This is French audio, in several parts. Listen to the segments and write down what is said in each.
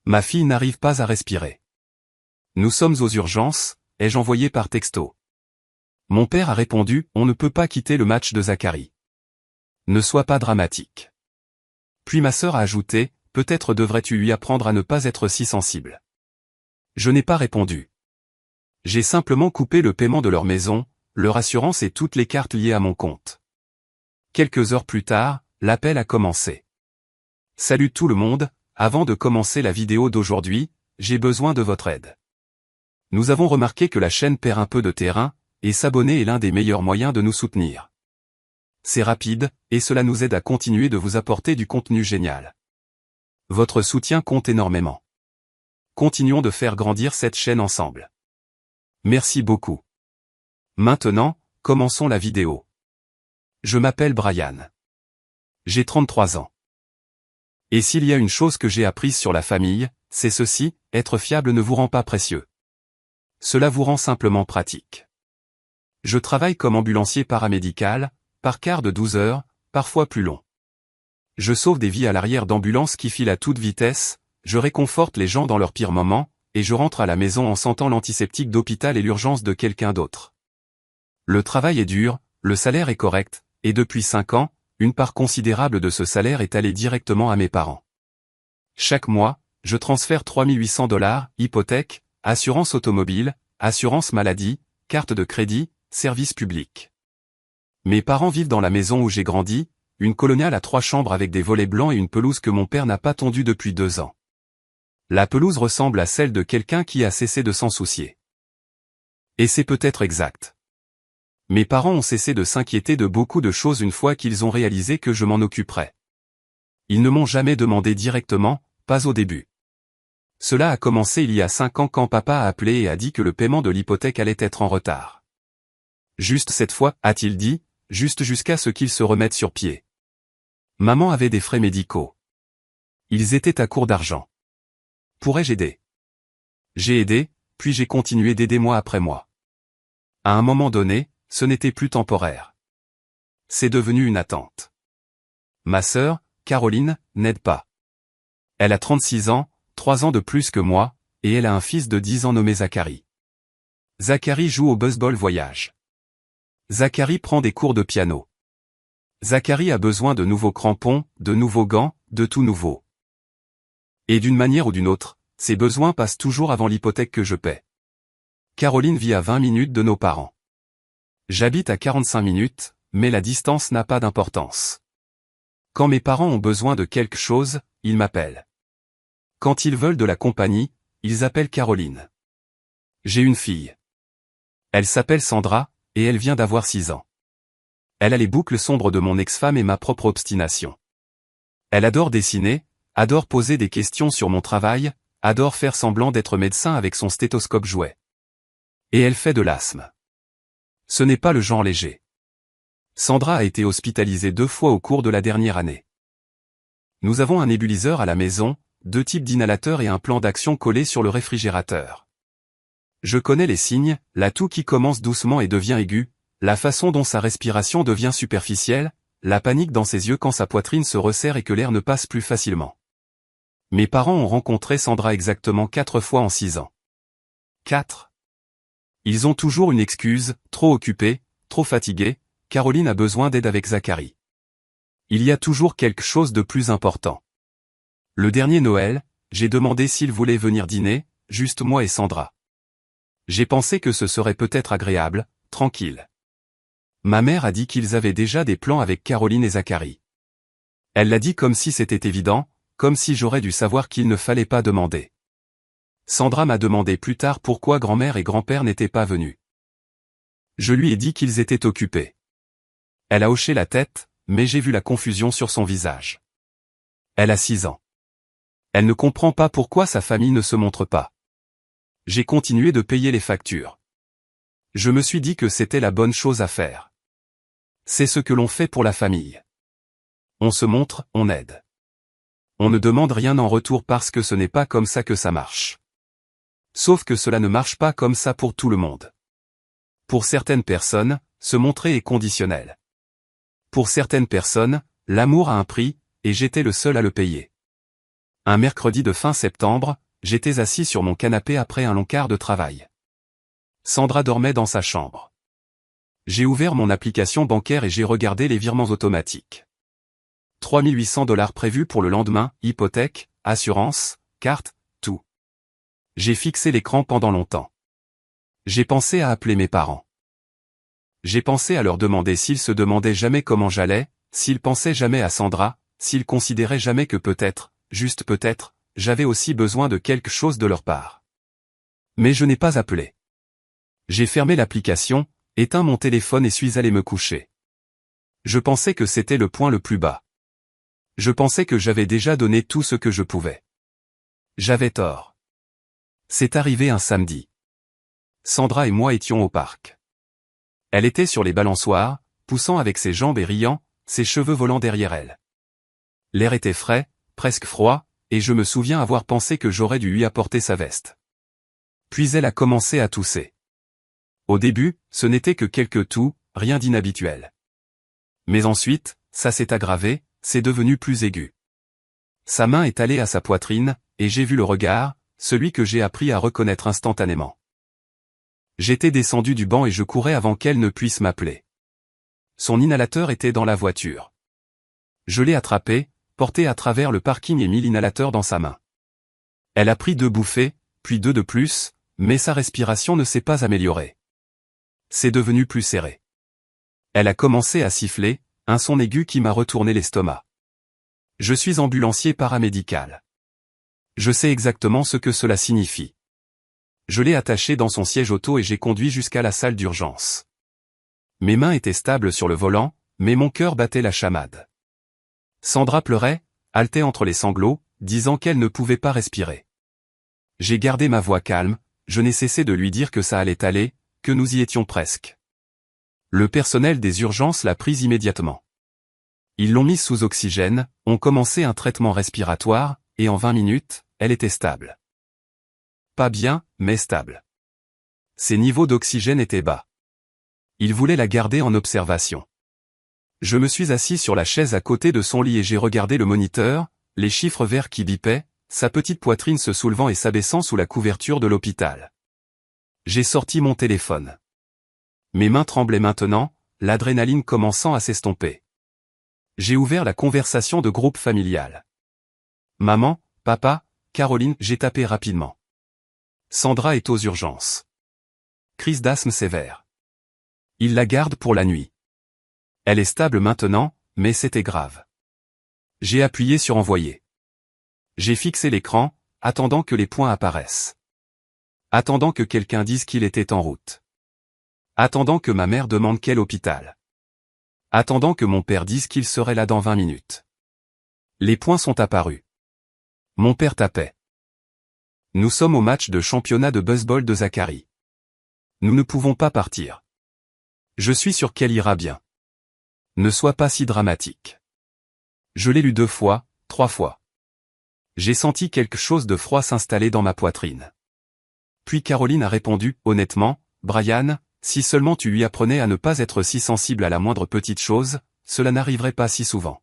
Ma fille n'arrive pas à respirer. Nous sommes aux urgences, ai-je envoyé par texto. Mon père a répondu, on ne peut pas quitter le match de Zachary. Ne sois pas dramatique. Puis ma sœur a ajouté, peut-être devrais-tu lui apprendre à ne pas être si sensible. Je n'ai pas répondu. J'ai simplement coupé le paiement de leur maison, leur assurance et toutes les cartes liées à mon compte. Quelques heures plus tard, l'appel a commencé. Salut tout le monde, avant de commencer la vidéo d'aujourd'hui, j'ai besoin de votre aide. Nous avons remarqué que la chaîne perd un peu de terrain, et s'abonner est l'un des meilleurs moyens de nous soutenir. C'est rapide, et cela nous aide à continuer de vous apporter du contenu génial. Votre soutien compte énormément. Continuons de faire grandir cette chaîne ensemble. Merci beaucoup. Maintenant, commençons la vidéo. Je m'appelle Brian. J'ai 33 ans. Et s'il y a une chose que j'ai apprise sur la famille, c'est ceci, être fiable ne vous rend pas précieux. Cela vous rend simplement pratique. Je travaille comme ambulancier paramédical, par quart de 12 heures, parfois plus long. Je sauve des vies à l'arrière d'ambulances qui filent à toute vitesse, je réconforte les gens dans leurs pires moments, et je rentre à la maison en sentant l'antiseptique d'hôpital et l'urgence de quelqu'un d'autre. Le travail est dur, le salaire est correct, et depuis 5 ans, une part considérable de ce salaire est allée directement à mes parents. Chaque mois, je transfère $3 800, hypothèque, assurance automobile, assurance maladie, carte de crédit, service public. Mes parents vivent dans la maison où j'ai grandi, une coloniale à 3 chambres avec des volets blancs et une pelouse que mon père n'a pas tondue depuis 2 ans. La pelouse ressemble à celle de quelqu'un qui a cessé de s'en soucier. Et c'est peut-être exact. Mes parents ont cessé de s'inquiéter de beaucoup de choses une fois qu'ils ont réalisé que je m'en occuperais. Ils ne m'ont jamais demandé directement, pas au début. Cela a commencé il y a 5 ans quand papa a appelé et a dit que le paiement de l'hypothèque allait être en retard. Juste cette fois, a-t-il dit, juste jusqu'à ce qu'ils se remettent sur pied. Maman avait des frais médicaux. Ils étaient à court d'argent. Pourrais-je aider? J'ai aidé, puis j'ai continué d'aider mois après mois. À un moment donné, ce n'était plus temporaire. C'est devenu une attente. Ma sœur, Caroline, n'aide pas. Elle a 36 ans, 3 ans de plus que moi, et elle a un fils de 10 ans nommé Zachary. Zachary joue au baseball voyage. Zachary prend des cours de piano. Zachary a besoin de nouveaux crampons, de nouveaux gants, de tout nouveau. Et d'une manière ou d'une autre, ces besoins passent toujours avant l'hypothèque que je paie. Caroline vit à 20 minutes de nos parents. J'habite à 45 minutes, mais la distance n'a pas d'importance. Quand mes parents ont besoin de quelque chose, ils m'appellent. Quand ils veulent de la compagnie, ils appellent Caroline. J'ai une fille. Elle s'appelle Sandra, et elle vient d'avoir 6 ans. Elle a les boucles sombres de mon ex-femme et ma propre obstination. Elle adore dessiner, adore poser des questions sur mon travail, adore faire semblant d'être médecin avec son stéthoscope jouet. Et elle fait de l'asthme. Ce n'est pas le genre léger. Sandra a été hospitalisée 2 fois au cours de la dernière année. Nous avons un nébuliseur à la maison, 2 types d'inhalateurs et un plan d'action collé sur le réfrigérateur. Je connais les signes, la toux qui commence doucement et devient aiguë, la façon dont sa respiration devient superficielle, la panique dans ses yeux quand sa poitrine se resserre et que l'air ne passe plus facilement. Mes parents ont rencontré Sandra exactement 4 fois en 6 ans. 4. Ils ont toujours une excuse, trop occupé, trop fatigué, Caroline a besoin d'aide avec Zachary. Il y a toujours quelque chose de plus important. Le dernier Noël, j'ai demandé s'ils voulaient venir dîner, juste moi et Sandra. J'ai pensé que ce serait peut-être agréable, tranquille. Ma mère a dit qu'ils avaient déjà des plans avec Caroline et Zachary. Elle l'a dit comme si c'était évident, comme si j'aurais dû savoir qu'il ne fallait pas demander. Sandra m'a demandé plus tard pourquoi grand-mère et grand-père n'étaient pas venus. Je lui ai dit qu'ils étaient occupés. Elle a hoché la tête, mais j'ai vu la confusion sur son visage. Elle a 6 ans. Elle ne comprend pas pourquoi sa famille ne se montre pas. J'ai continué de payer les factures. Je me suis dit que c'était la bonne chose à faire. C'est ce que l'on fait pour la famille. On se montre, on aide. On ne demande rien en retour parce que ce n'est pas comme ça que ça marche. Sauf que cela ne marche pas comme ça pour tout le monde. Pour certaines personnes, se montrer est conditionnel. Pour certaines personnes, l'amour a un prix, et j'étais le seul à le payer. Un mercredi de fin septembre, j'étais assis sur mon canapé après un long quart de travail. Sandra dormait dans sa chambre. J'ai ouvert mon application bancaire et j'ai regardé les virements automatiques. 3 800 $ prévus pour le lendemain, hypothèque, assurance, carte, tout. J'ai fixé l'écran pendant longtemps. J'ai pensé à appeler mes parents. J'ai pensé à leur demander s'ils se demandaient jamais comment j'allais, s'ils pensaient jamais à Sandra, s'ils considéraient jamais que peut-être, juste peut-être, j'avais aussi besoin de quelque chose de leur part. Mais je n'ai pas appelé. J'ai fermé l'application, éteint mon téléphone et suis allé me coucher. Je pensais que c'était le point le plus bas. Je pensais que j'avais déjà donné tout ce que je pouvais. J'avais tort. C'est arrivé un samedi. Sandra et moi étions au parc. Elle était sur les balançoires, poussant avec ses jambes et riant, ses cheveux volant derrière elle. L'air était frais, presque froid, et je me souviens avoir pensé que j'aurais dû lui apporter sa veste. Puis elle a commencé à tousser. Au début, ce n'était que quelques toux, rien d'inhabituel. Mais ensuite, ça s'est aggravé, c'est devenu plus aigu. Sa main est allée à sa poitrine, et j'ai vu le regard, celui que j'ai appris à reconnaître instantanément. J'étais descendu du banc et je courais avant qu'elle ne puisse m'appeler. Son inhalateur était dans la voiture. Je l'ai attrapé, porté à travers le parking et mis l'inhalateur dans sa main. Elle a pris 2 bouffées, puis 2 de plus, mais sa respiration ne s'est pas améliorée. C'est devenu plus serré. Elle a commencé à siffler, un son aigu qui m'a retourné l'estomac. Je suis ambulancier paramédical. Je sais exactement ce que cela signifie. Je l'ai attachée dans son siège auto et j'ai conduit jusqu'à la salle d'urgence. Mes mains étaient stables sur le volant, mais mon cœur battait la chamade. Sandra pleurait, haletait entre les sanglots, disant qu'elle ne pouvait pas respirer. J'ai gardé ma voix calme, je n'ai cessé de lui dire que ça allait aller, que nous y étions presque. Le personnel des urgences l'a prise immédiatement. Ils l'ont mise sous oxygène, ont commencé un traitement respiratoire, et en 20 minutes, elle était stable. Pas bien, mais stable. Ses niveaux d'oxygène étaient bas. Il voulait la garder en observation. Je me suis assis sur la chaise à côté de son lit et j'ai regardé le moniteur, les chiffres verts qui bipaient, sa petite poitrine se soulevant et s'abaissant sous la couverture de l'hôpital. J'ai sorti mon téléphone. Mes mains tremblaient maintenant, l'adrénaline commençant à s'estomper. J'ai ouvert la conversation de groupe familial. Maman, papa, Caroline, j'ai tapé rapidement. Sandra est aux urgences. Crise d'asthme sévère. Il la garde pour la nuit. Elle est stable maintenant, mais c'était grave. J'ai appuyé sur envoyer. J'ai fixé l'écran, attendant que les points apparaissent. Attendant que quelqu'un dise qu'il était en route. Attendant que ma mère demande quel hôpital. Attendant que mon père dise qu'il serait là dans 20 minutes. Les points sont apparus. Mon père tapait. Nous sommes au match de championnat de baseball de Zachary. Nous ne pouvons pas partir. Je suis sûr qu'elle ira bien. Ne sois pas si dramatique. Je l'ai lu 2 fois, 3 fois. J'ai senti quelque chose de froid s'installer dans ma poitrine. Puis Caroline a répondu, honnêtement, Brian, si seulement tu lui apprenais à ne pas être si sensible à la moindre petite chose, cela n'arriverait pas si souvent.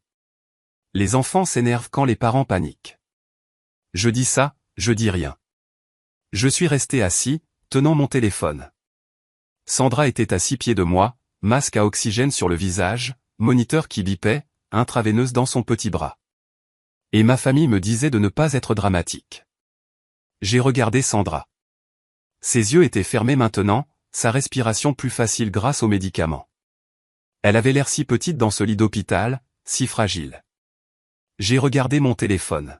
Les enfants s'énervent quand les parents paniquent. Je dis ça, je dis rien. Je suis resté assis, tenant mon téléphone. Sandra était à 6 pieds de moi, masque à oxygène sur le visage, moniteur qui bipait, intraveineuse dans son petit bras. Et ma famille me disait de ne pas être dramatique. J'ai regardé Sandra. Ses yeux étaient fermés maintenant, sa respiration plus facile grâce aux médicaments. Elle avait l'air si petite dans ce lit d'hôpital, si fragile. J'ai regardé mon téléphone.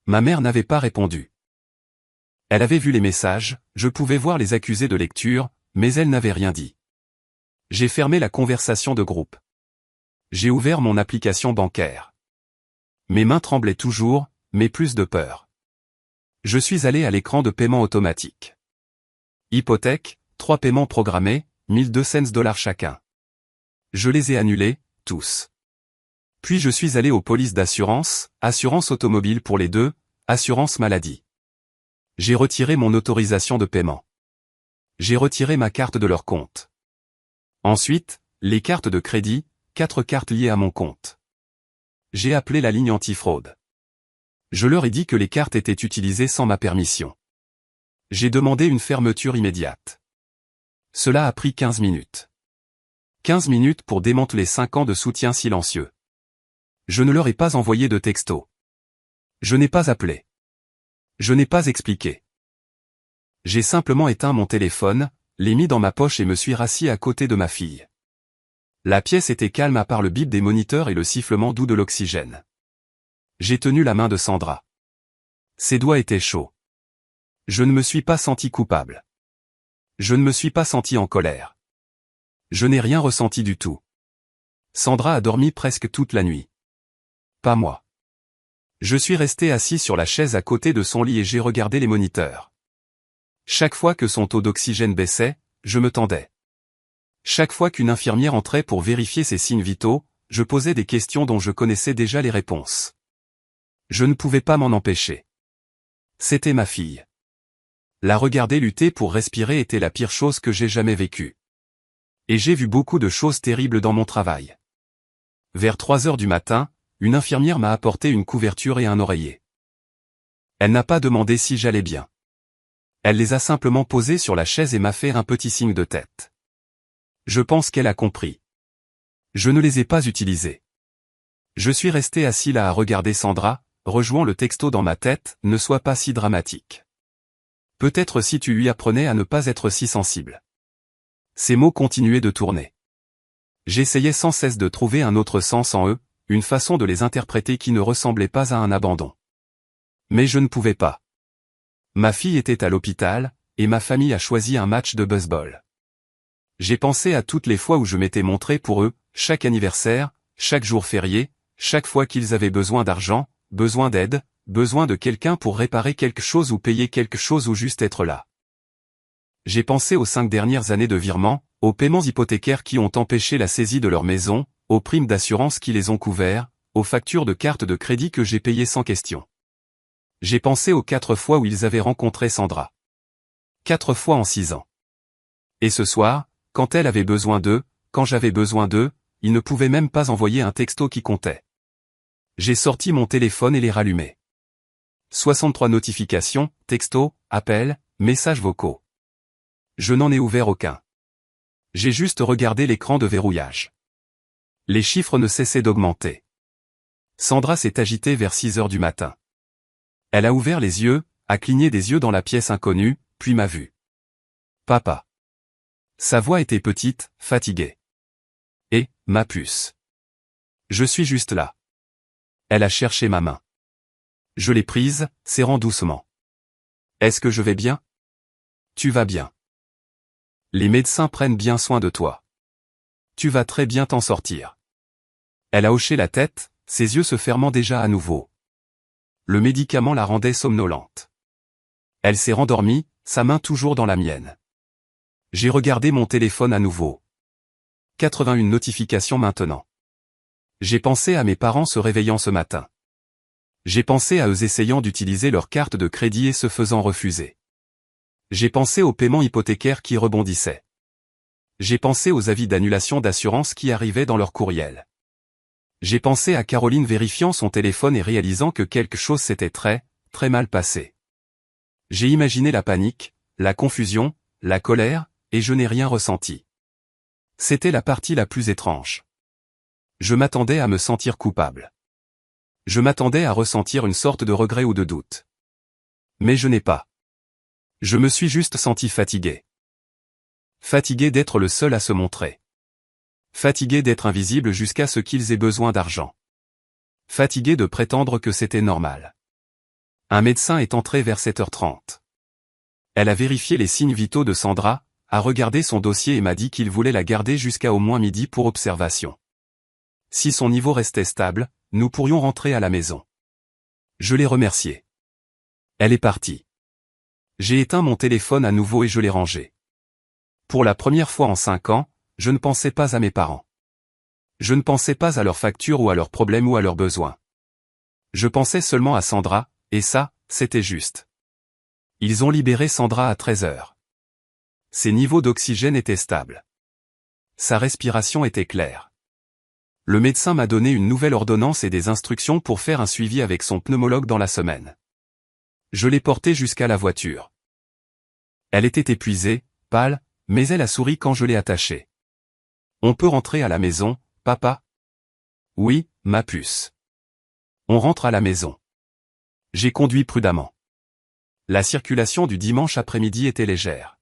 Ma mère n'avait pas répondu. Elle avait vu les messages, je pouvais voir les accusés de lecture, mais elle n'avait rien dit. J'ai fermé la conversation de groupe. J'ai ouvert mon application bancaire. Mes mains tremblaient toujours, mais plus de peur. Je suis allé à l'écran de paiement automatique. Hypothèque, 3 paiements programmés, 1200 $ chacun. Je les ai annulés, tous. Puis je suis allé aux polices d'assurance, assurance automobile pour les 2, assurance maladie. J'ai retiré mon autorisation de paiement. J'ai retiré ma carte de leur compte. Ensuite, les cartes de crédit, 4 cartes liées à mon compte. J'ai appelé la ligne antifraude. Je leur ai dit que les cartes étaient utilisées sans ma permission. J'ai demandé une fermeture immédiate. Cela a pris 15 minutes. 15 minutes pour démanteler 5 ans de soutien silencieux. Je ne leur ai pas envoyé de texto. Je n'ai pas appelé. Je n'ai pas expliqué. J'ai simplement éteint mon téléphone, l'ai mis dans ma poche et me suis rassis à côté de ma fille. La pièce était calme à part le bip des moniteurs et le sifflement doux de l'oxygène. J'ai tenu la main de Sandra. Ses doigts étaient chauds. Je ne me suis pas senti coupable. Je ne me suis pas senti en colère. Je n'ai rien ressenti du tout. Sandra a dormi presque toute la nuit. Pas moi. Je suis resté assis sur la chaise à côté de son lit et j'ai regardé les moniteurs. Chaque fois que son taux d'oxygène baissait, je me tendais. Chaque fois qu'une infirmière entrait pour vérifier ses signes vitaux, je posais des questions dont je connaissais déjà les réponses. Je ne pouvais pas m'en empêcher. C'était ma fille. La regarder lutter pour respirer était la pire chose que j'ai jamais vécue. Et j'ai vu beaucoup de choses terribles dans mon travail. Vers 3 heures du matin, une infirmière m'a apporté une couverture et un oreiller. Elle n'a pas demandé si j'allais bien. Elle les a simplement posés sur la chaise et m'a fait un petit signe de tête. Je pense qu'elle a compris. Je ne les ai pas utilisés. Je suis resté assis là à regarder Sandra, rejouant le texto dans ma tête, ne sois pas si dramatique. Peut-être si tu lui apprenais à ne pas être si sensible. Ces mots continuaient de tourner. J'essayais sans cesse de trouver un autre sens en eux, une façon de les interpréter qui ne ressemblait pas à un abandon. Mais je ne pouvais pas. Ma fille était à l'hôpital, et ma famille a choisi un match de baseball. J'ai pensé à toutes les fois où je m'étais montré pour eux, chaque anniversaire, chaque jour férié, chaque fois qu'ils avaient besoin d'argent, besoin d'aide, besoin de quelqu'un pour réparer quelque chose ou payer quelque chose ou juste être là. J'ai pensé aux 5 dernières années de virement, aux paiements hypothécaires qui ont empêché la saisie de leur maison, aux primes d'assurance qui les ont couverts, aux factures de carte de crédit que j'ai payées sans question. J'ai pensé aux 4 fois où ils avaient rencontré Sandra. 4 fois en 6 ans. Et ce soir, quand elle avait besoin d'eux, quand j'avais besoin d'eux, ils ne pouvaient même pas envoyer un texto qui comptait. J'ai sorti mon téléphone et les rallumé. 63 notifications, textos, appels, messages vocaux. Je n'en ai ouvert aucun. J'ai juste regardé l'écran de verrouillage. Les chiffres ne cessaient d'augmenter. Sandra s'est agitée vers 6 heures du matin. Elle a ouvert les yeux, a cligné des yeux dans la pièce inconnue, puis m'a vu. Papa. Sa voix était petite, fatiguée. Et, ma puce. Je suis juste là. Elle a cherché ma main. Je l'ai prise, serrant doucement. Est-ce que je vais bien? Tu vas bien. Les médecins prennent bien soin de toi. Tu vas très bien t'en sortir. Elle a hoché la tête, ses yeux se fermant déjà à nouveau. Le médicament la rendait somnolente. Elle s'est rendormie, sa main toujours dans la mienne. J'ai regardé mon téléphone à nouveau. 81 notifications maintenant. J'ai pensé à mes parents se réveillant ce matin. J'ai pensé à eux essayant d'utiliser leur carte de crédit et se faisant refuser. J'ai pensé aux paiements hypothécaires qui rebondissaient. J'ai pensé aux avis d'annulation d'assurance qui arrivaient dans leur courriel. J'ai pensé à Caroline vérifiant son téléphone et réalisant que quelque chose s'était très mal passé. J'ai imaginé la panique, la confusion, la colère, et je n'ai rien ressenti. C'était la partie la plus étrange. Je m'attendais à me sentir coupable. Je m'attendais à ressentir une sorte de regret ou de doute. Mais je n'ai pas. Je me suis juste senti fatigué. Fatigué d'être le seul à se montrer. Fatigué d'être invisible jusqu'à ce qu'ils aient besoin d'argent. Fatigué de prétendre que c'était normal. Un médecin est entré vers 7h30. Elle a vérifié les signes vitaux de Sandra, a regardé son dossier et m'a dit qu'il voulait la garder jusqu'à au moins midi pour observation. Si son niveau restait stable, nous pourrions rentrer à la maison. Je l'ai remerciée. Elle est partie. J'ai éteint mon téléphone à nouveau et je l'ai rangé. Pour la première fois en 5 ans, je ne pensais pas à mes parents. Je ne pensais pas à leurs factures ou à leurs problèmes ou à leurs besoins. Je pensais seulement à Sandra, et ça, c'était juste. Ils ont libéré Sandra à 13h. Ses niveaux d'oxygène étaient stables. Sa respiration était claire. Le médecin m'a donné une nouvelle ordonnance et des instructions pour faire un suivi avec son pneumologue dans la semaine. Je l'ai portée jusqu'à la voiture. Elle était épuisée, pâle, mais elle a souri quand je l'ai attachée. On peut rentrer à la maison, papa? Oui, ma puce. On rentre à la maison. J'ai conduit prudemment. La circulation du dimanche après-midi était légère.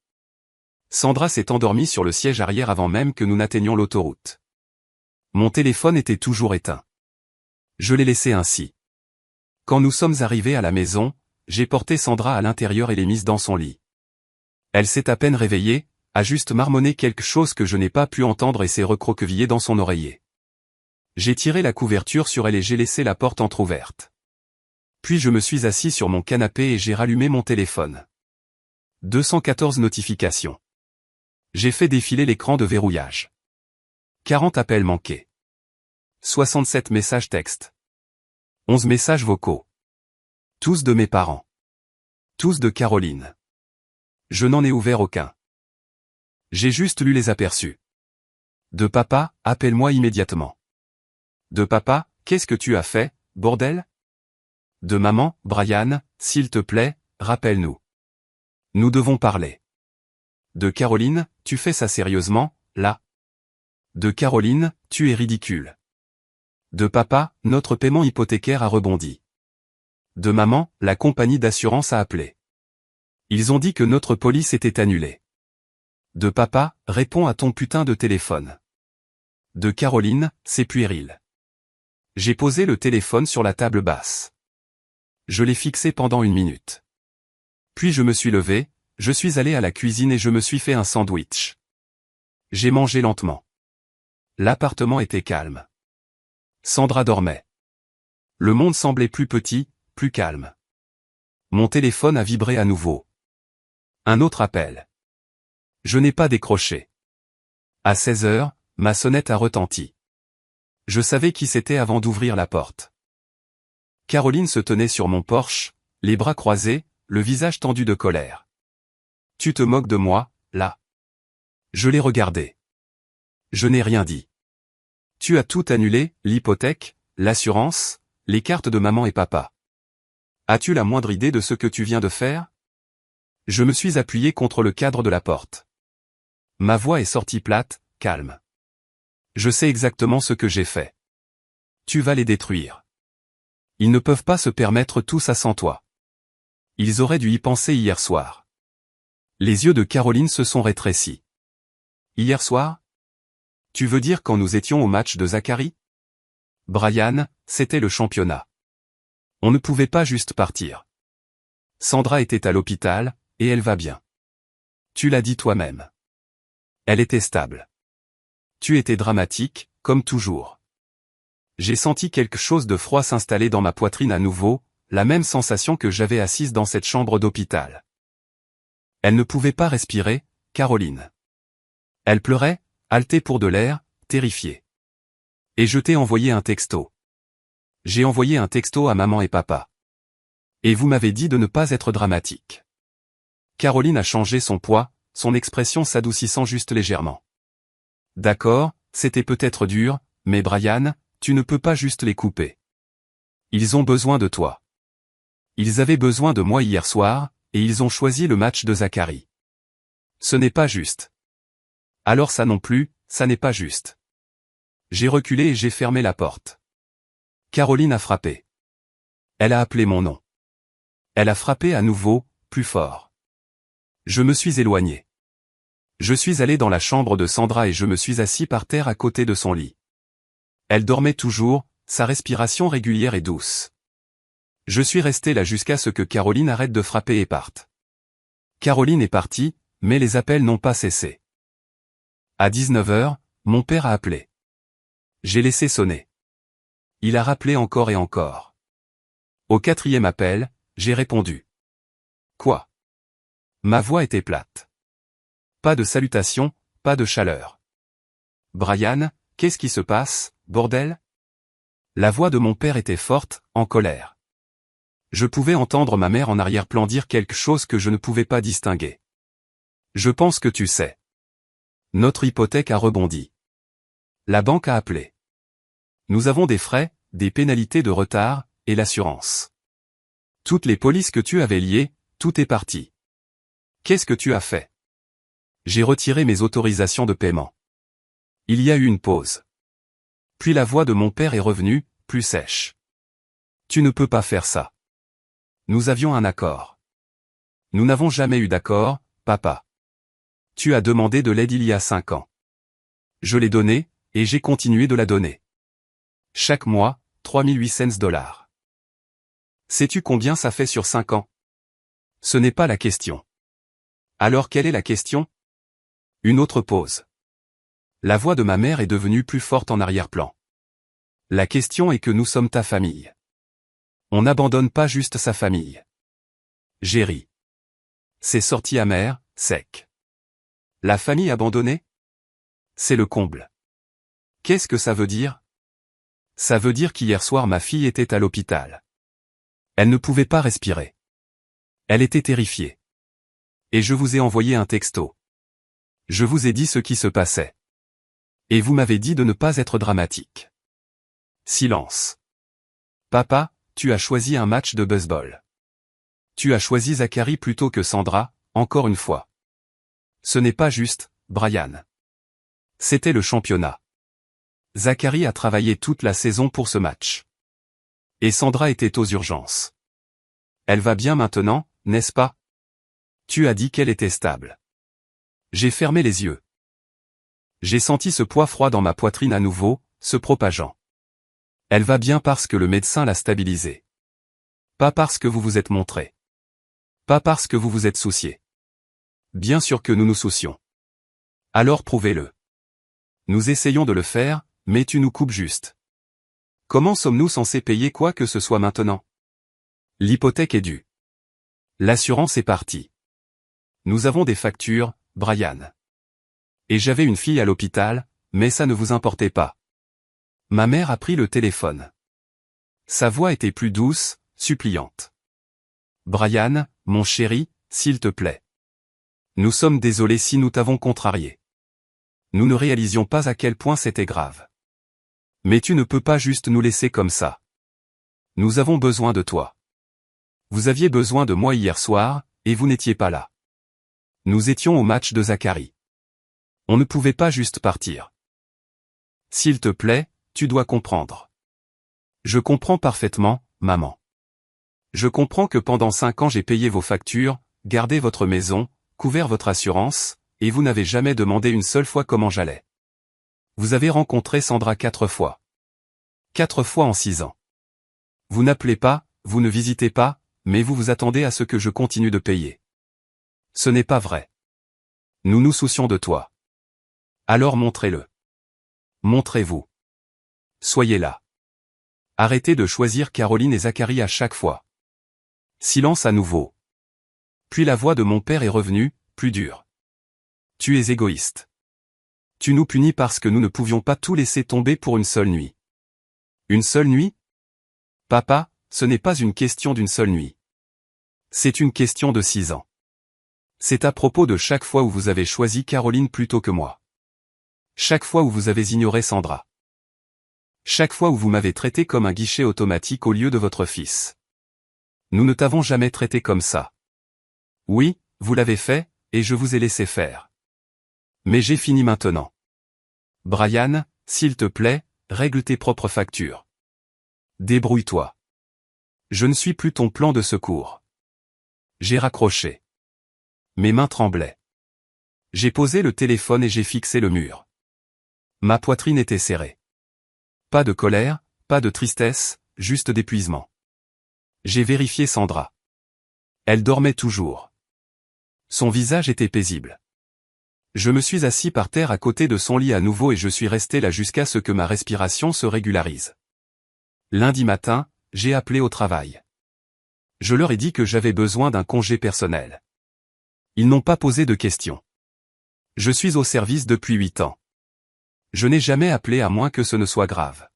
Sandra s'est endormie sur le siège arrière avant même que nous n'atteignions l'autoroute. Mon téléphone était toujours éteint. Je l'ai laissé ainsi. Quand nous sommes arrivés à la maison, j'ai porté Sandra à l'intérieur et l'ai mise dans son lit. Elle s'est à peine réveillée, a juste marmonné quelque chose que je n'ai pas pu entendre et s'est recroquevillée dans son oreiller. J'ai tiré la couverture sur elle et j'ai laissé la porte entr'ouverte. Puis je me suis assis sur mon canapé et j'ai rallumé mon téléphone. 214 notifications. J'ai fait défiler l'écran de verrouillage. 40 appels manqués. 67 messages textes. 11 messages vocaux. Tous de mes parents. Tous de Caroline. Je n'en ai ouvert aucun. J'ai juste lu les aperçus. De papa, appelle-moi immédiatement. De papa, qu'est-ce que tu as fait, bordel? De maman, Brian, s'il te plaît, rappelle-nous. Nous devons parler. De Caroline, tu fais ça sérieusement, là? De Caroline, tu es ridicule. De papa, notre paiement hypothécaire a rebondi. De maman, la compagnie d'assurance a appelé. Ils ont dit que notre police était annulée. De papa, réponds à ton putain de téléphone. De Caroline, c'est puéril. J'ai posé le téléphone sur la table basse. Je l'ai fixé pendant 1 minute. Puis je me suis levé, je suis allé à la cuisine et je me suis fait un sandwich. J'ai mangé lentement. L'appartement était calme. Sandra dormait. Le monde semblait plus petit, plus calme. Mon téléphone a vibré à nouveau. Un autre appel. Je n'ai pas décroché. À 16 heures, ma sonnette a retenti. Je savais qui c'était avant d'ouvrir la porte. Caroline se tenait sur mon porche, les bras croisés, le visage tendu de colère. Tu te moques de moi, là? Je l'ai regardée. Je n'ai rien dit. Tu as tout annulé, l'hypothèque, l'assurance, les cartes de maman et papa. As-tu la moindre idée de ce que tu viens de faire? Je me suis appuyé contre le cadre de la porte. Ma voix est sortie plate, calme. Je sais exactement ce que j'ai fait. Tu vas les détruire. Ils ne peuvent pas se permettre tout ça sans toi. Ils auraient dû y penser hier soir. Les yeux de Caroline se sont rétrécis. Hier soir? Tu veux dire quand nous étions au match de Zachary? Brian, c'était le championnat. On ne pouvait pas juste partir. Sandra était à l'hôpital, et elle va bien. Tu l'as dit toi-même. Elle était stable. Tu étais dramatique, comme toujours. J'ai senti quelque chose de froid s'installer dans ma poitrine à nouveau, la même sensation que j'avais assise dans cette chambre d'hôpital. Elle ne pouvait pas respirer, Caroline. Elle pleurait, haletée pour de l'air, terrifiée. Et je t'ai envoyé un texto. J'ai envoyé un texto à maman et papa. Et vous m'avez dit de ne pas être dramatique. Caroline a changé son poids, son expression s'adoucissant juste légèrement. D'accord, c'était peut-être dur, mais Brian, tu ne peux pas juste les couper. Ils ont besoin de toi. Ils avaient besoin de moi hier soir, et ils ont choisi le match de Zachary. Ce n'est pas juste. Alors ça non plus, ça n'est pas juste. J'ai reculé et j'ai fermé la porte. Caroline a frappé. Elle a appelé mon nom. Elle a frappé à nouveau, plus fort. Je me suis éloigné. Je suis allé dans la chambre de Sandra et je me suis assis par terre à côté de son lit. Elle dormait toujours, sa respiration régulière et douce. Je suis resté là jusqu'à ce que Caroline arrête de frapper et parte. Caroline est partie, mais les appels n'ont pas cessé. À 19 heures, mon père a appelé. J'ai laissé sonner. Il a rappelé encore et encore. Au 4e appel, j'ai répondu. Quoi? Ma voix était plate. Pas de salutation, pas de chaleur. Brian, qu'est-ce qui se passe, bordel? La voix de mon père était forte, en colère. Je pouvais entendre ma mère en arrière-plan dire quelque chose que je ne pouvais pas distinguer. Je pense que tu sais. Notre hypothèque a rebondi. La banque a appelé. Nous avons des frais, des pénalités de retard, et l'assurance. Toutes les polices que tu avais liées, tout est parti. Qu'est-ce que tu as fait? J'ai retiré mes autorisations de paiement. Il y a eu une pause. Puis la voix de mon père est revenue, plus sèche. Tu ne peux pas faire ça. Nous avions un accord. Nous n'avons jamais eu d'accord, papa. Tu as demandé de l'aide il y a 5 ans. Je l'ai donnée, et j'ai continué de la donner. Chaque mois, 3800 $. Sais-tu combien ça fait sur 5 ans? Ce n'est pas la question. Alors quelle est la question? Une autre pause. La voix de ma mère est devenue plus forte en arrière-plan. La question est que nous sommes ta famille. On n'abandonne pas juste sa famille. J'ai ri. C'est sorti amer, sec. La famille abandonnée? C'est le comble. Qu'est-ce que ça veut dire? Ça veut dire qu'hier soir ma fille était à l'hôpital. Elle ne pouvait pas respirer. Elle était terrifiée. Et je vous ai envoyé un texto. Je vous ai dit ce qui se passait. Et vous m'avez dit de ne pas être dramatique. Silence. Papa, tu as choisi un match de baseball. Tu as choisi Zachary plutôt que Sandra, encore une fois. Ce n'est pas juste, Brian. C'était le championnat. Zachary a travaillé toute la saison pour ce match. Et Sandra était aux urgences. Elle va bien maintenant, n'est-ce pas? Tu as dit qu'elle était stable. J'ai fermé les yeux. J'ai senti ce poids froid dans ma poitrine à nouveau, se propageant. Elle va bien parce que le médecin l'a stabilisée. Pas parce que vous vous êtes montré. Pas parce que vous vous êtes soucié. Bien sûr que nous nous soucions. Alors prouvez-le. Nous essayons de le faire, mais tu nous coupes juste. Comment sommes-nous censés payer quoi que ce soit maintenant? L'hypothèque est due. L'assurance est partie. Nous avons des factures, Brian. Et j'avais une fille à l'hôpital, mais ça ne vous importait pas. Ma mère a pris le téléphone. Sa voix était plus douce, suppliante. Brian, mon chéri, s'il te plaît. Nous sommes désolés si nous t'avons contrarié. Nous ne réalisions pas à quel point c'était grave. Mais tu ne peux pas juste nous laisser comme ça. Nous avons besoin de toi. Vous aviez besoin de moi hier soir, et vous n'étiez pas là. Nous étions au match de Zachary. On ne pouvait pas juste partir. S'il te plaît, tu dois comprendre. Je comprends parfaitement, maman. Je comprends que pendant 5 ans j'ai payé vos factures, gardé votre maison, couvert votre assurance, et vous n'avez jamais demandé une seule fois comment j'allais. Vous avez rencontré Sandra 4 fois. 4 fois en 6 ans. Vous n'appelez pas, vous ne visitez pas, mais vous vous attendez à ce que je continue de payer. Ce n'est pas vrai. Nous nous soucions de toi. Alors montrez-le. Montrez-vous. Soyez là. Arrêtez de choisir Caroline et Zachary à chaque fois. Silence à nouveau. Puis la voix de mon père est revenue, plus dure. Tu es égoïste. Tu nous punis parce que nous ne pouvions pas tout laisser tomber pour une seule nuit. Une seule nuit? Papa, ce n'est pas une question d'une seule nuit. C'est une question de 6 ans. C'est à propos de chaque fois où vous avez choisi Caroline plutôt que moi. Chaque fois où vous avez ignoré Sandra. Chaque fois où vous m'avez traité comme un guichet automatique au lieu de votre fils. Nous ne t'avons jamais traité comme ça. Oui, vous l'avez fait, et je vous ai laissé faire. Mais j'ai fini maintenant. Brian, s'il te plaît, règle tes propres factures. Débrouille-toi. Je ne suis plus ton plan de secours. J'ai raccroché. Mes mains tremblaient. J'ai posé le téléphone et j'ai fixé le mur. Ma poitrine était serrée. Pas de colère, pas de tristesse, juste d'épuisement. J'ai vérifié Sandra. Elle dormait toujours. Son visage était paisible. Je me suis assis par terre à côté de son lit à nouveau et je suis resté là jusqu'à ce que ma respiration se régularise. Lundi matin, j'ai appelé au travail. Je leur ai dit que j'avais besoin d'un congé personnel. Ils n'ont pas posé de questions. Je suis au service depuis 8 ans. Je n'ai jamais appelé à moins que ce ne soit grave.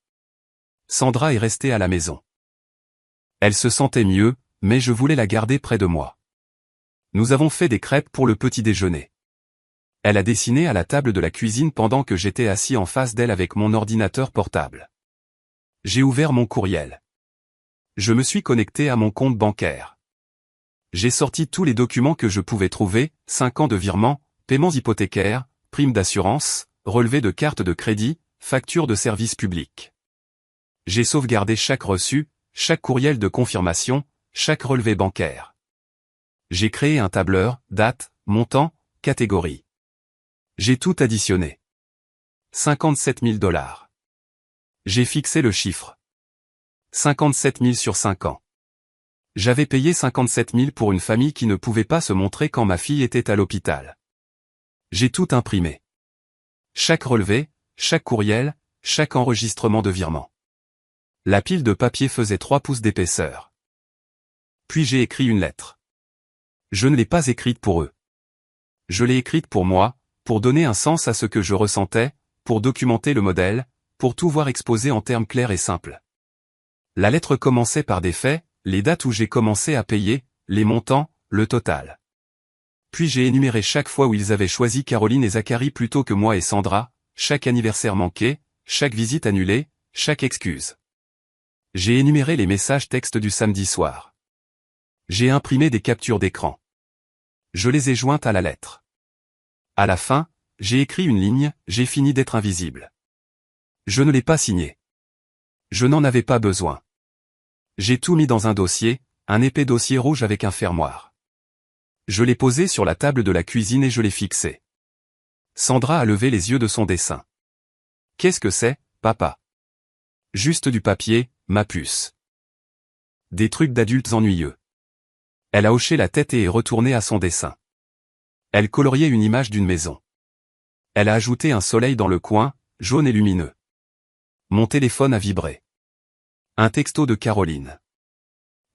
Sandra est restée à la maison. Elle se sentait mieux, mais je voulais la garder près de moi. Nous avons fait des crêpes pour le petit déjeuner. Elle a dessiné à la table de la cuisine pendant que j'étais assis en face d'elle avec mon ordinateur portable. J'ai ouvert mon courriel. Je me suis connecté à mon compte bancaire. J'ai sorti tous les documents que je pouvais trouver, 5 ans de virement, paiements hypothécaires, primes d'assurance, relevés de carte de crédit, factures de services publics. J'ai sauvegardé chaque reçu, chaque courriel de confirmation, chaque relevé bancaire. J'ai créé un tableur, date, montant, catégorie. J'ai tout additionné. 57 000 $. J'ai fixé le chiffre. 57 000 sur 5 ans. J'avais payé 57 000 pour une famille qui ne pouvait pas se montrer quand ma fille était à l'hôpital. J'ai tout imprimé. Chaque relevé, chaque courriel, chaque enregistrement de virement. La pile de papier faisait 3 pouces d'épaisseur. Puis j'ai écrit une lettre. Je ne l'ai pas écrite pour eux. Je l'ai écrite pour moi, pour donner un sens à ce que je ressentais, pour documenter le modèle, pour tout voir exposé en termes clairs et simples. La lettre commençait par des faits, les dates où j'ai commencé à payer, les montants, le total. Puis j'ai énuméré chaque fois où ils avaient choisi Caroline et Zachary plutôt que moi et Sandra, chaque anniversaire manqué, chaque visite annulée, chaque excuse. J'ai énuméré les messages textes du samedi soir. J'ai imprimé des captures d'écran. Je les ai jointes à la lettre. À la fin, j'ai écrit une ligne, j'ai fini d'être invisible. Je ne l'ai pas signé. Je n'en avais pas besoin. J'ai tout mis dans un dossier, un épais dossier rouge avec un fermoir. Je l'ai posé sur la table de la cuisine et je l'ai fixé. Sandra a levé les yeux de son dessin. Qu'est-ce que c'est, papa? Juste du papier, ma puce. Des trucs d'adultes ennuyeux. Elle a hoché la tête et est retournée à son dessin. Elle coloriait une image d'une maison. Elle a ajouté un soleil dans le coin, jaune et lumineux. Mon téléphone a vibré. Un texto de Caroline.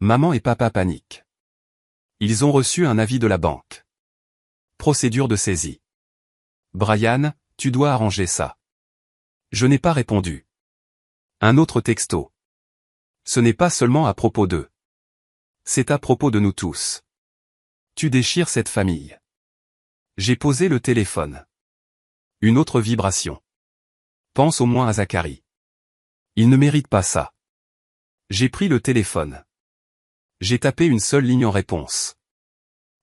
Maman et papa paniquent. Ils ont reçu un avis de la banque. Procédure de saisie. Brian, tu dois arranger ça. Je n'ai pas répondu. Un autre texto. Ce n'est pas seulement à propos d'eux. C'est à propos de nous tous. Tu déchires cette famille. J'ai posé le téléphone. Une autre vibration. Pense au moins à Zachary. Il ne mérite pas ça. J'ai pris le téléphone. J'ai tapé une seule ligne en réponse.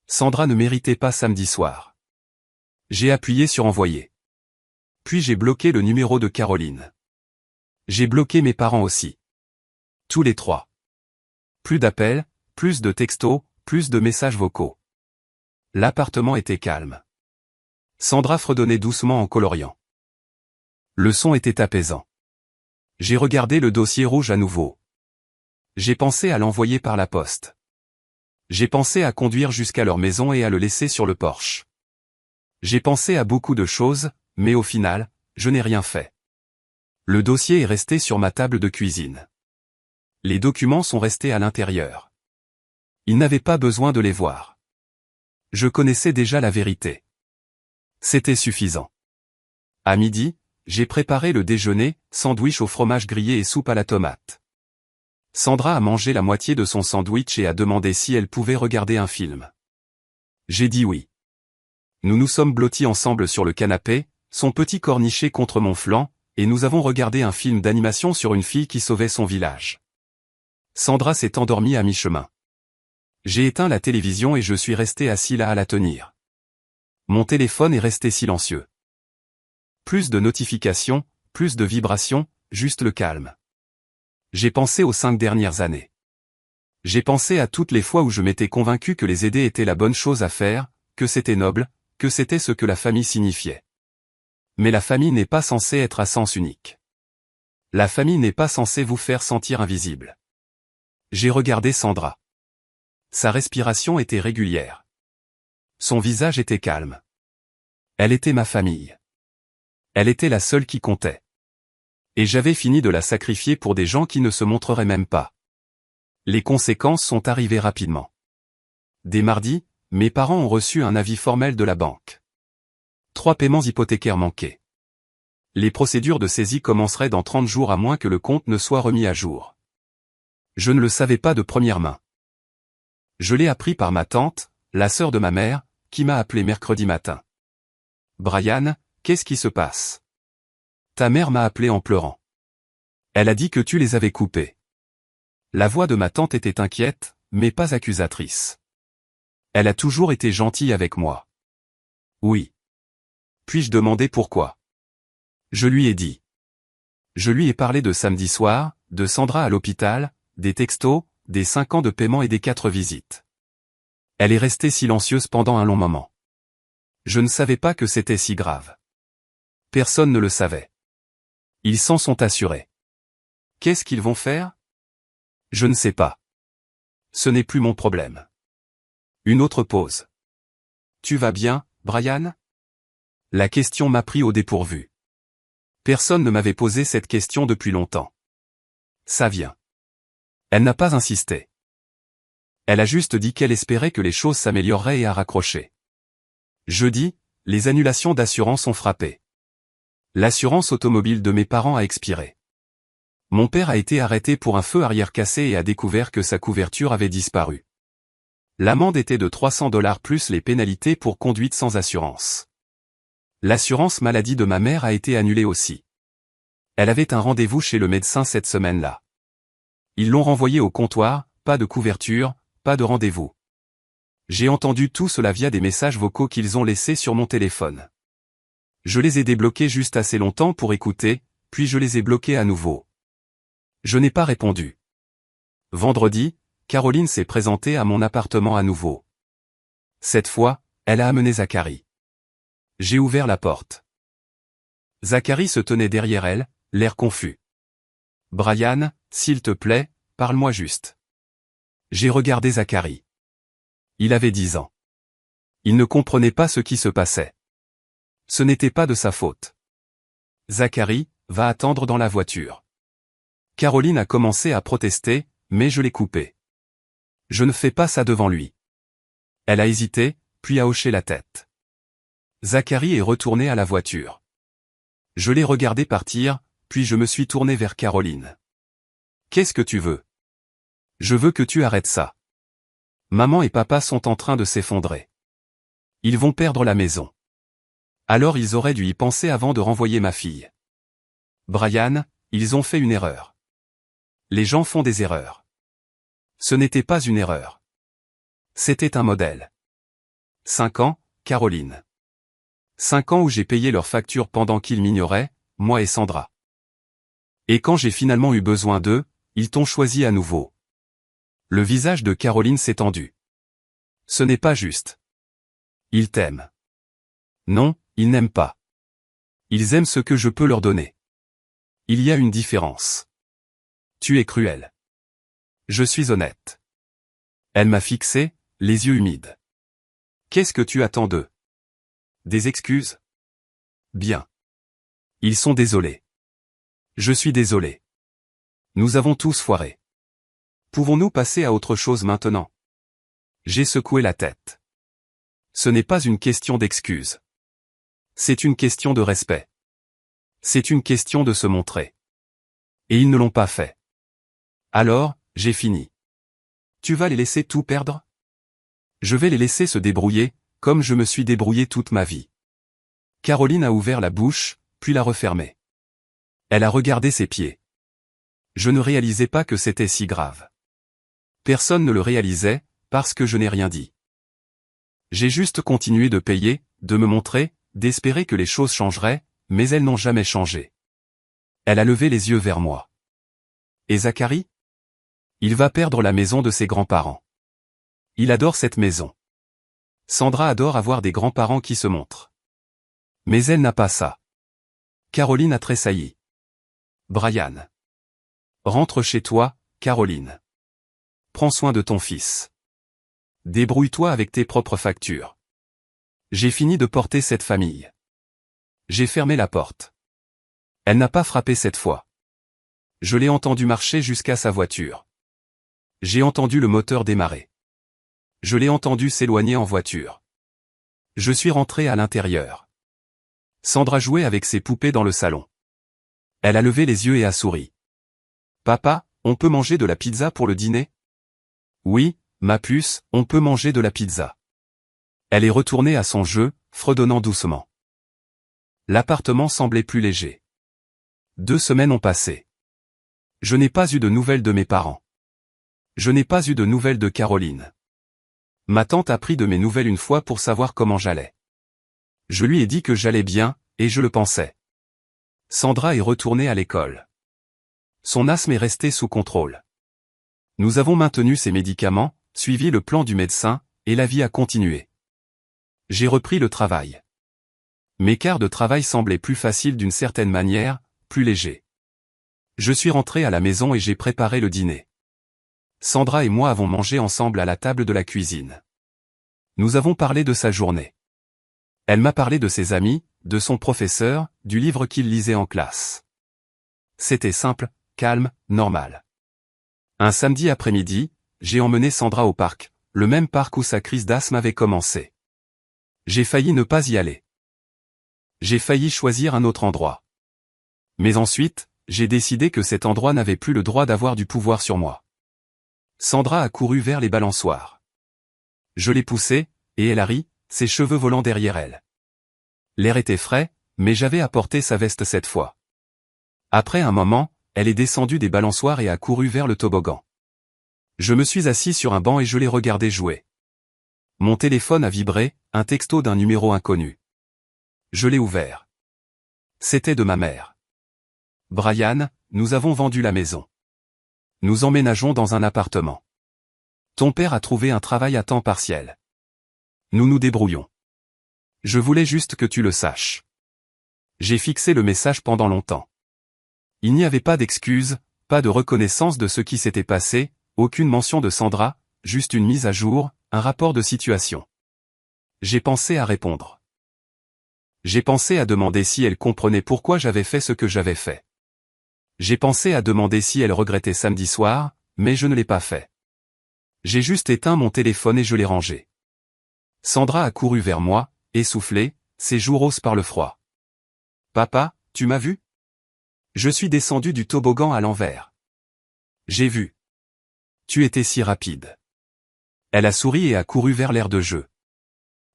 Sandra ne méritait pas samedi soir. J'ai appuyé sur envoyer. Puis j'ai bloqué le numéro de Caroline. J'ai bloqué mes parents aussi. Tous les 3. Plus d'appels, plus de textos, plus de messages vocaux. L'appartement était calme. Sandra fredonnait doucement en coloriant. Le son était apaisant. J'ai regardé le dossier rouge à nouveau. J'ai pensé à l'envoyer par la poste. J'ai pensé à conduire jusqu'à leur maison et à le laisser sur le porche. J'ai pensé à beaucoup de choses, mais au final, je n'ai rien fait. Le dossier est resté sur ma table de cuisine. Les documents sont restés à l'intérieur. Ils n'avaient pas besoin de les voir. Je connaissais déjà la vérité. C'était suffisant. À midi, j'ai préparé le déjeuner, sandwich au fromage grillé et soupe à la tomate. Sandra a mangé la moitié de son sandwich et a demandé si elle pouvait regarder un film. J'ai dit oui. Nous nous sommes blottis ensemble sur le canapé, son petit corps niché contre mon flanc, et nous avons regardé un film d'animation sur une fille qui sauvait son village. Sandra s'est endormie à mi-chemin. J'ai éteint la télévision et je suis resté assis là à la tenir. Mon téléphone est resté silencieux. Plus de notifications, plus de vibrations, juste le calme. J'ai pensé aux 5 dernières années. J'ai pensé à toutes les fois où je m'étais convaincu que les aider était la bonne chose à faire, que c'était noble, que c'était ce que la famille signifiait. Mais la famille n'est pas censée être à sens unique. La famille n'est pas censée vous faire sentir invisible. J'ai regardé Sandra. Sa respiration était régulière. Son visage était calme. Elle était ma famille. Elle était la seule qui comptait. Et j'avais fini de la sacrifier pour des gens qui ne se montreraient même pas. Les conséquences sont arrivées rapidement. Dès mardi, mes parents ont reçu un avis formel de la banque. 3 paiements hypothécaires manqués. Les procédures de saisie commenceraient dans 30 jours à moins que le compte ne soit remis à jour. Je ne le savais pas de première main. Je l'ai appris par ma tante, la sœur de ma mère, qui m'a appelé mercredi matin. Brian, qu'est-ce qui se passe? Ta mère m'a appelé en pleurant. Elle a dit que tu les avais coupés. La voix de ma tante était inquiète, mais pas accusatrice. Elle a toujours été gentille avec moi. Oui. Puis-je demander pourquoi? Je lui ai dit. Je lui ai parlé de samedi soir, de Sandra à l'hôpital, des textos, des 5 ans de paiement et des 4 visites. Elle est restée silencieuse pendant un long moment. Je ne savais pas que c'était si grave. Personne ne le savait. Ils s'en sont assurés. Qu'est-ce qu'ils vont faire? Je ne sais pas. Ce n'est plus mon problème. Une autre pause. Tu vas bien, Brian? La question m'a pris au dépourvu. Personne ne m'avait posé cette question depuis longtemps. Ça vient. Elle n'a pas insisté. Elle a juste dit qu'elle espérait que les choses s'amélioreraient et a raccroché. Jeudi, les annulations d'assurance ont frappé. L'assurance automobile de mes parents a expiré. Mon père a été arrêté pour un feu arrière cassé et a découvert que sa couverture avait disparu. L'amende était de 300 $ plus les pénalités pour conduite sans assurance. L'assurance maladie de ma mère a été annulée aussi. Elle avait un rendez-vous chez le médecin cette semaine-là. Ils l'ont renvoyée au comptoir, pas de couverture, pas de rendez-vous. J'ai entendu tout cela via des messages vocaux qu'ils ont laissés sur mon téléphone. Je les ai débloqués juste assez longtemps pour écouter, puis je les ai bloqués à nouveau. Je n'ai pas répondu. Vendredi, Caroline s'est présentée à mon appartement à nouveau. Cette fois, elle a amené Zachary. J'ai ouvert la porte. Zachary se tenait derrière elle, l'air confus. « Brian, s'il te plaît, parle-moi juste. » J'ai regardé Zachary. Il avait 10 ans. Il ne comprenait pas ce qui se passait. Ce n'était pas de sa faute. Zachary, va attendre dans la voiture. Caroline a commencé à protester, mais je l'ai coupée. Je ne fais pas ça devant lui. Elle a hésité, puis a hoché la tête. Zachary est retourné à la voiture. Je l'ai regardé partir, puis je me suis tourné vers Caroline. Qu'est-ce que tu veux? Je veux que tu arrêtes ça. Maman et papa sont en train de s'effondrer. Ils vont perdre la maison. Alors ils auraient dû y penser avant de renvoyer ma fille. Brian, ils ont fait une erreur. Les gens font des erreurs. Ce n'était pas une erreur. C'était un modèle. 5 ans, Caroline. 5 ans où j'ai payé leurs factures pendant qu'ils m'ignoraient, moi et Sandra. Et quand j'ai finalement eu besoin d'eux, ils t'ont choisi à nouveau. Le visage de Caroline s'est tendu. Ce n'est pas juste. Ils t'aiment. Non, ils n'aiment pas. Ils aiment ce que je peux leur donner. Il y a une différence. Tu es cruel. Je suis honnête. Elle m'a fixé, les yeux humides. Qu'est-ce que tu attends d'eux? Des excuses? Bien. Ils sont désolés. Je suis désolé. Nous avons tous foiré. Pouvons-nous passer à autre chose maintenant? J'ai secoué la tête. Ce n'est pas une question d'excuses. C'est une question de respect. C'est une question de se montrer. Et ils ne l'ont pas fait. Alors, j'ai fini. Tu vas les laisser tout perdre? Je vais les laisser se débrouiller, comme je me suis débrouillé toute ma vie. Caroline a ouvert la bouche, puis l'a refermée. Elle a regardé ses pieds. Je ne réalisais pas que c'était si grave. Personne ne le réalisait, parce que je n'ai rien dit. J'ai juste continué de payer, de me montrer, d'espérer que les choses changeraient, mais elles n'ont jamais changé. Elle a levé les yeux vers moi. Et Zachary? Il va perdre la maison de ses grands-parents. Il adore cette maison. Sandra adore avoir des grands-parents qui se montrent. Mais elle n'a pas ça. Caroline a tressailli. Brian. Rentre chez toi, Caroline. Prends soin de ton fils. Débrouille-toi avec tes propres factures. J'ai fini de porter cette famille. J'ai fermé la porte. Elle n'a pas frappé cette fois. Je l'ai entendu marcher jusqu'à sa voiture. J'ai entendu le moteur démarrer. Je l'ai entendu s'éloigner en voiture. Je suis rentré à l'intérieur. Sandra jouait avec ses poupées dans le salon. Elle a levé les yeux et a souri. Papa, on peut manger de la pizza pour le dîner? Oui, ma puce, on peut manger de la pizza. Elle est retournée à son jeu, fredonnant doucement. L'appartement semblait plus léger. 2 semaines ont passé. Je n'ai pas eu de nouvelles de mes parents. Je n'ai pas eu de nouvelles de Caroline. Ma tante a pris de mes nouvelles une fois pour savoir comment j'allais. Je lui ai dit que j'allais bien, et je le pensais. Sandra est retournée à l'école. Son asthme est resté sous contrôle. Nous avons maintenu ses médicaments, suivi le plan du médecin, et la vie a continué. J'ai repris le travail. Mes quarts de travail semblaient plus faciles d'une certaine manière, plus légers. Je suis rentré à la maison et j'ai préparé le dîner. Sandra et moi avons mangé ensemble à la table de la cuisine. Nous avons parlé de sa journée. Elle m'a parlé de ses amis, de son professeur, du livre qu'il lisait en classe. C'était simple, calme, normal. Un samedi après-midi, j'ai emmené Sandra au parc, le même parc où sa crise d'asthme avait commencé. J'ai failli ne pas y aller. J'ai failli choisir un autre endroit. Mais ensuite, j'ai décidé que cet endroit n'avait plus le droit d'avoir du pouvoir sur moi. Sandra a couru vers les balançoires. Je l'ai poussée, et elle a ri, ses cheveux volant derrière elle. L'air était frais, mais j'avais apporté sa veste cette fois. Après un moment, elle est descendue des balançoires et a couru vers le toboggan. Je me suis assis sur un banc et je l'ai regardé jouer. Mon téléphone a vibré, un texto d'un numéro inconnu. Je l'ai ouvert. C'était de ma mère. Brian, nous avons vendu la maison. Nous emménageons dans un appartement. Ton père a trouvé un travail à temps partiel. Nous nous débrouillons. Je voulais juste que tu le saches. J'ai fixé le message pendant longtemps. Il n'y avait pas d'excuses, pas de reconnaissance de ce qui s'était passé, aucune mention de Sandra, juste une mise à jour, un rapport de situation. J'ai pensé à répondre. J'ai pensé à demander si elle comprenait pourquoi j'avais fait ce que j'avais fait. J'ai pensé à demander si elle regrettait samedi soir, mais je ne l'ai pas fait. J'ai juste éteint mon téléphone et je l'ai rangé. Sandra a couru vers moi, essoufflée, ses joues roses par le froid. « Papa, tu m'as vu ? Je suis descendu du toboggan à l'envers. J'ai vu. Tu étais si rapide. » Elle a souri et a couru vers l'aire de jeu.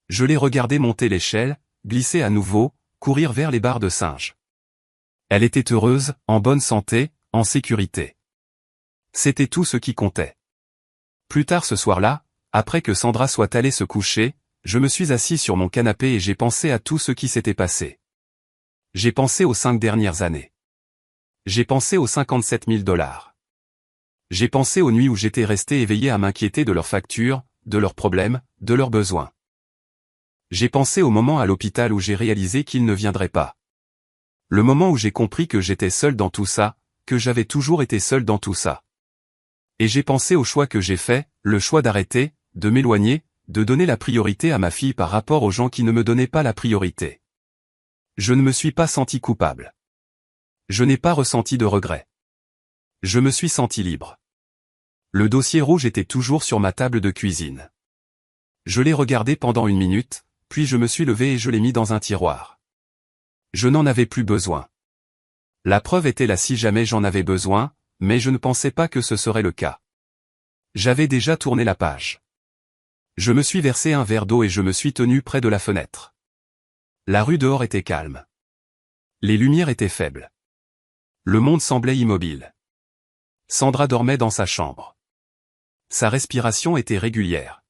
Je l'ai regardé monter l'échelle, glisser à nouveau, courir vers les barres de singe. Elle était heureuse, en bonne santé, en sécurité. C'était tout ce qui comptait. Plus tard ce soir-là, après que Sandra soit allée se coucher, je me suis assis sur mon canapé et j'ai pensé à tout ce qui s'était passé. J'ai pensé aux 5 dernières années. J'ai pensé aux 57 000 $. J'ai pensé aux nuits où j'étais resté éveillé à m'inquiéter de leurs factures, de leurs problèmes, de leurs besoins. J'ai pensé au moment à l'hôpital où j'ai réalisé qu'ils ne viendraient pas. Le moment où j'ai compris que j'étais seul dans tout ça, que j'avais toujours été seul dans tout ça. Et j'ai pensé au choix que j'ai fait, le choix d'arrêter, de m'éloigner, de donner la priorité à ma fille par rapport aux gens qui ne me donnaient pas la priorité. Je ne me suis pas senti coupable. Je n'ai pas ressenti de regret. Je me suis senti libre. Le dossier rouge était toujours sur ma table de cuisine. Je l'ai regardé pendant 1 minute, puis je me suis levé et je l'ai mis dans un tiroir. Je n'en avais plus besoin. La preuve était là si jamais j'en avais besoin, mais je ne pensais pas que ce serait le cas. J'avais déjà tourné la page. Je me suis versé un verre d'eau et je me suis tenu près de la fenêtre. La rue dehors était calme. Les lumières étaient faibles. Le monde semblait immobile. Sandra dormait dans sa chambre. Sa respiration était régulière.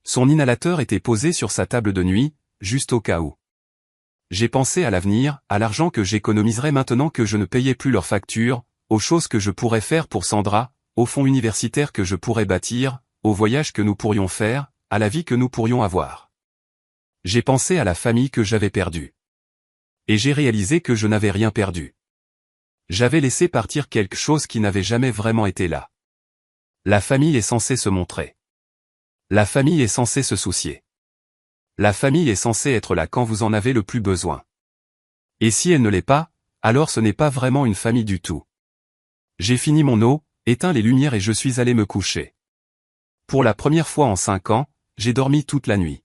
Son inhalateur était posé sur sa table de nuit, juste au cas où. J'ai pensé à l'avenir, à l'argent que j'économiserais maintenant que je ne payais plus leurs factures, aux choses que je pourrais faire pour Sandra, aux fonds universitaires que je pourrais bâtir, aux voyages que nous pourrions faire, à la vie que nous pourrions avoir. J'ai pensé à la famille que j'avais perdue. Et j'ai réalisé que je n'avais rien perdu. J'avais laissé partir quelque chose qui n'avait jamais vraiment été là. La famille est censée se montrer. La famille est censée se soucier. La famille est censée être là quand vous en avez le plus besoin. Et si elle ne l'est pas, alors ce n'est pas vraiment une famille du tout. J'ai fini mon eau, éteint les lumières et je suis allé me coucher. Pour la première fois en 5 ans, j'ai dormi toute la nuit.